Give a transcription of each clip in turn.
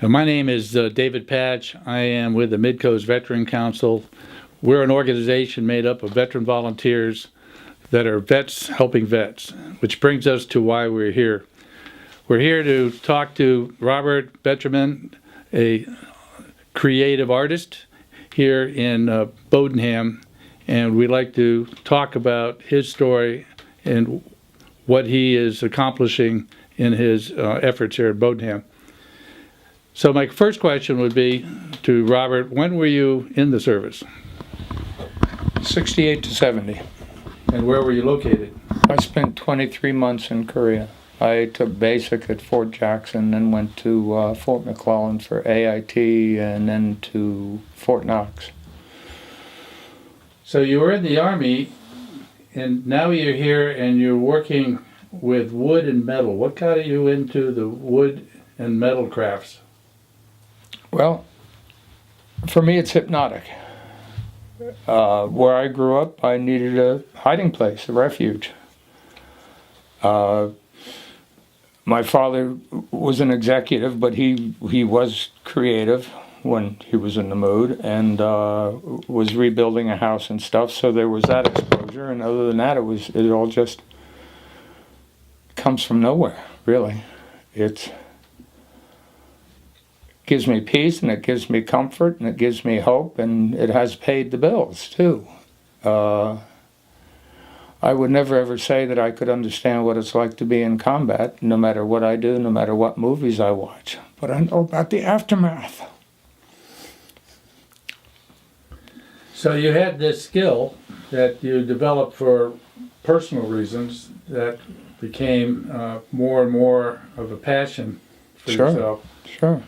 My name is David Patch. I am with the Midcoast Veteran Council. We're an organization made up of veteran volunteers that are vets helping vets, which brings us to why we're here. We're here to talk to Robert Betterman, a creative artist here in Bowdoinham, and we'd like to talk about his story and what he is accomplishing in his efforts here at Bowdoinham. So my first question would be to Robert, when were you in the service? 68 to 70. And where were you located? I spent 23 months in Korea. I took basic at Fort Jackson, then went to Fort McClellan for AIT, and then to Fort Knox. So you were in the Army, and now you're here and you're working with wood and metal. What got you into the wood and metal crafts? Well, for me it's hypnotic. Where I grew up, I needed a hiding place, a refuge. My father was an executive, but he was creative when he was in the mood, and was rebuilding a house and stuff, so there was that exposure, and other than that, it all just comes from nowhere, really. It gives me peace, and it gives me comfort, and it gives me hope, and it has paid the bills too. I would never ever say that I could understand what it's like to be in combat, no matter what I do, no matter what movies I watch. But I know about the aftermath. So you had this skill that you developed for personal reasons that became more and more of a passion for yourself. Sure.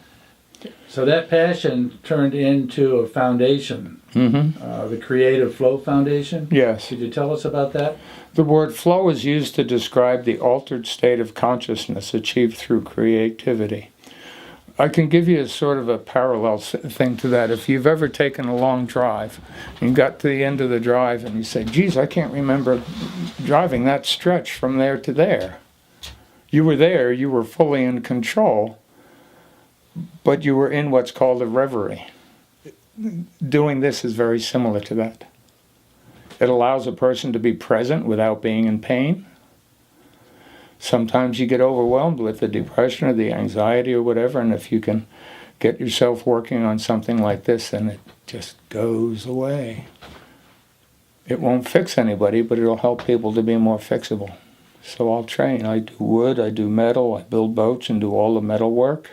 So that passion turned into a foundation, the Creative Flow Foundation. Yes. Could you tell us about that? The word flow is used to describe the altered state of consciousness achieved through creativity. I can give you a sort of a parallel thing to that. If you've ever taken a long drive and you got to the end of the drive and you say, geez, I can't remember driving that stretch from there to there. You were there, you were fully in control, but you were in what's called a reverie. Doing this is very similar to that. It allows a person to be present without being in pain. Sometimes you get overwhelmed with the depression or the anxiety or whatever, and if you can get yourself working on something like this, then it just goes away. It won't fix anybody, but it'll help people to be more fixable. So I'll train. I do wood, I do metal, I build boats and do all the metal work.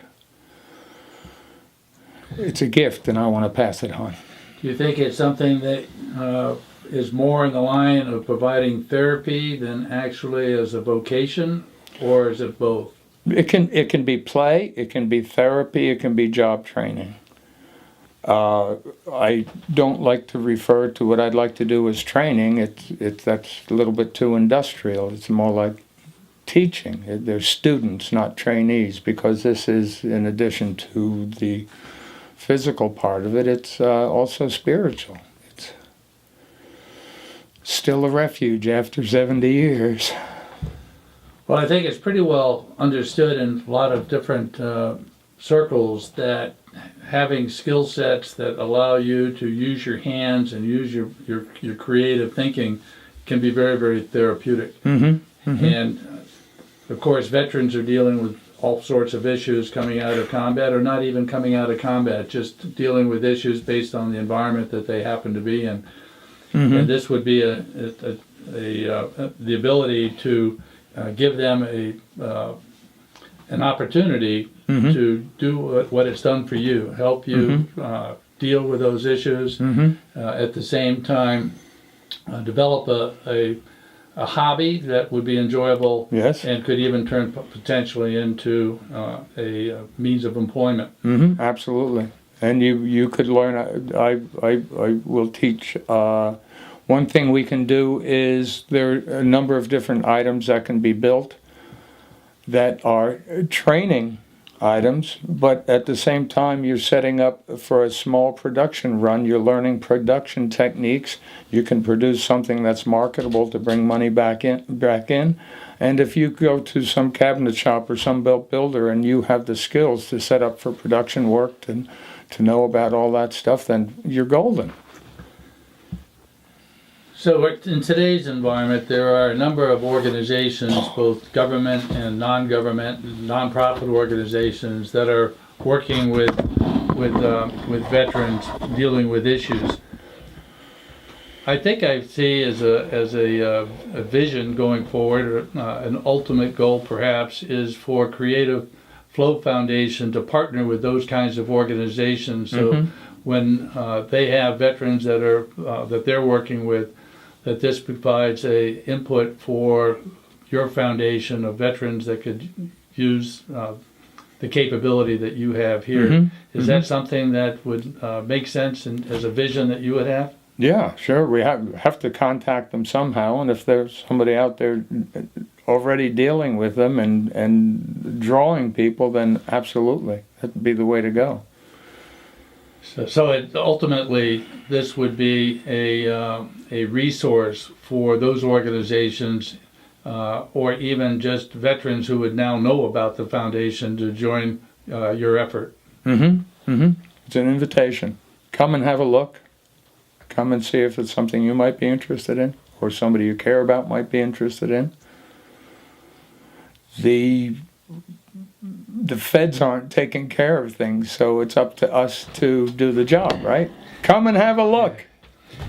It's a gift, and I want to pass it on. Do you think it's something that is more in the line of providing therapy than actually as a vocation, or is it both? It can be play, it can be therapy, it can be job training. I don't like to refer to what I'd like to do as training. That's a little bit too industrial. It's more like teaching. They're students, not trainees, because this is in addition to the physical part of it, it's also spiritual. It's still a refuge after 70 years. Well, I think it's pretty well understood in a lot of different circles that having skill sets that allow you to use your hands and use your creative thinking can be very, very therapeutic. And of course, veterans are dealing with all sorts of issues coming out of combat, or not even coming out of combat, just dealing with issues based on the environment that they happen to be in. And this would be the ability to give them an opportunity to do what it's done for you, help you deal with those issues, at the same time develop a hobby that would be enjoyable, Yes. and could even turn potentially into a means of employment. Absolutely. And you could learn. I will teach. One thing we can do is there are a number of different items that can be built that are training items, but at the same time, you're setting up for a small production run. You're learning production techniques. You can produce something that's marketable to bring money back in. And if you go to some cabinet shop or some builder and you have the skills to set up for production work and to know about all that stuff, then you're golden. So in today's environment, there are a number of organizations, both government and non-government, nonprofit organizations that are working with veterans dealing with issues. I think I see as a vision going forward, an ultimate goal perhaps, is for Creative Flow Foundation to partner with those kinds of organizations. So when they have veterans that they're working with, that this provides a input for your foundation of veterans that could use the capability that you have here. Is that something that would make sense as a vision that you would have? Yeah, sure. We have to contact them somehow, and if there's somebody out there already dealing with them and drawing people, then absolutely, that'd be the way to go. So ultimately, this would be a resource for those organizations, or even just veterans who would now know about the foundation to join your effort. It's an invitation. Come and have a look. Come and see if it's something you might be interested in, or somebody you care about might be interested in. The feds aren't taking care of things, so it's up to us to do the job, right? Come and have a look.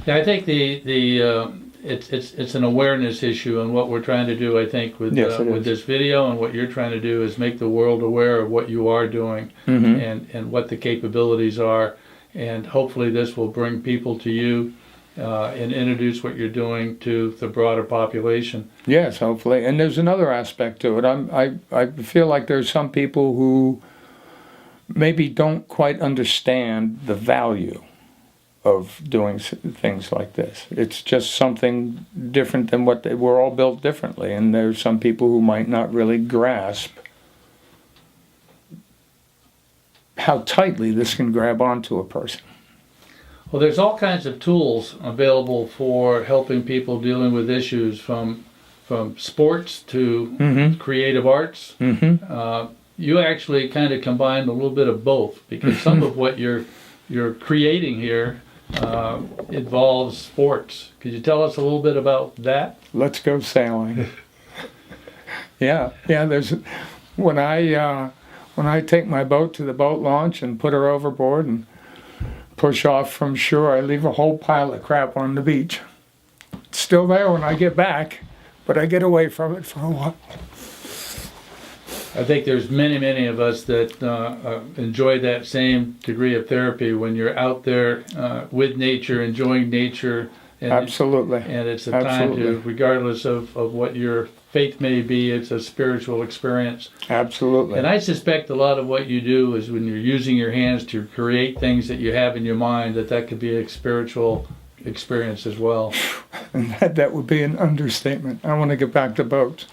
Yeah, I think it's an awareness issue, and what we're trying to do, I think, with this video and what you're trying to do is make the world aware of what you are doing and what the capabilities are, and hopefully this will bring people to you and introduce what you're doing to the broader population. Yes, hopefully. And there's another aspect to it. I feel like there's some people who maybe don't quite understand the value of doing things like this. It's just something different than we're all built differently, and there's some people who might not really grasp how tightly this can grab onto a person. Well, there's all kinds of tools available for helping people dealing with issues, from sports to creative arts. You actually kind of combined a little bit of both, because some of what you're creating here involves sports. Could you tell us a little bit about that? Let's go sailing. Yeah. There's when I take my boat to the boat launch and put her overboard and push off from shore, I leave a whole pile of crap on the beach. It's still there when I get back, but I get away from it for a while. I think there's many of us that enjoy that same degree of therapy when you're out there with nature, enjoying nature. And Absolutely. And it's a time to, regardless of what your faith may be, it's a spiritual experience. Absolutely. And I suspect a lot of what you do is when you're using your hands to create things that you have in your mind, that could be a spiritual experience as well. And that would be an understatement. I want to get back to boats.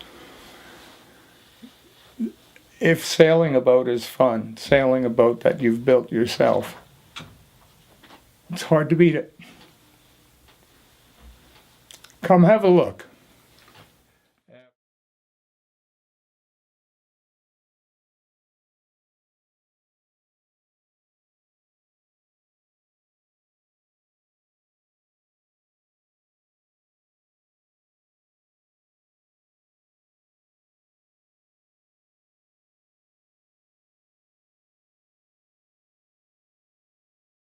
If sailing a boat is fun, sailing a boat that you've built yourself, it's hard to beat it. Come have a look.